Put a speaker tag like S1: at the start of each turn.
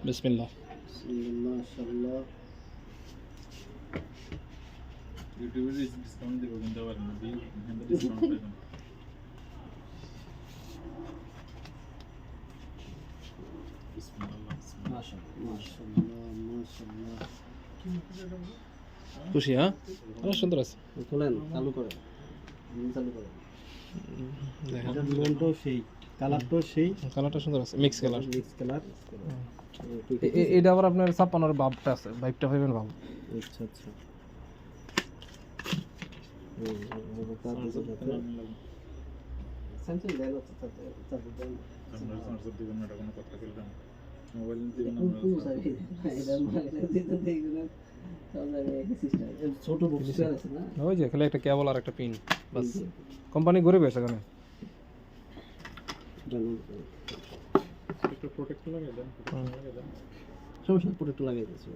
S1: বিসমিল্লাহ।
S2: মাশাআল্লাহ।
S3: ইউটিউবে ডিসকাউন্ট দেব কিন্তু আবার না দিয়ে এখানে ডিসকাউন্ট পাবেন। বিসমিল্লাহ
S2: মাশাআল্লাহ।
S1: খুশি? হ্যাঁ, অনেক সুন্দর আছে।
S2: খোলেন, চালু করেন। চালু করেন।
S1: দেখেন
S2: এটার লোনটাও সেই, কালারটাও সেই,
S1: কালারটা সুন্দর আছে, মিক্স কালার।
S2: Mix colour.
S1: এটা আবার আপনার 56 এর ভাবটা আছে, ভাইবটা পাবেন ভাব।
S2: আচ্ছা আচ্ছা। স্যামসাং দেন
S3: আমরা স্পন্সর দিবেন না, কোনো কথা বললাম মোবাইল দিবেন
S2: ছোট বক্স আছে না,
S1: ওই যে খালি একটা কেবল আর একটা পিন, বাস। কোম্পানি ঘুরে বেশ এখানে।
S3: একটু প্রোটেক্ট লাগিয়ে দেন,
S2: সমস্যা প্রোটেক্ট লাগিয়ে দিয়েছি।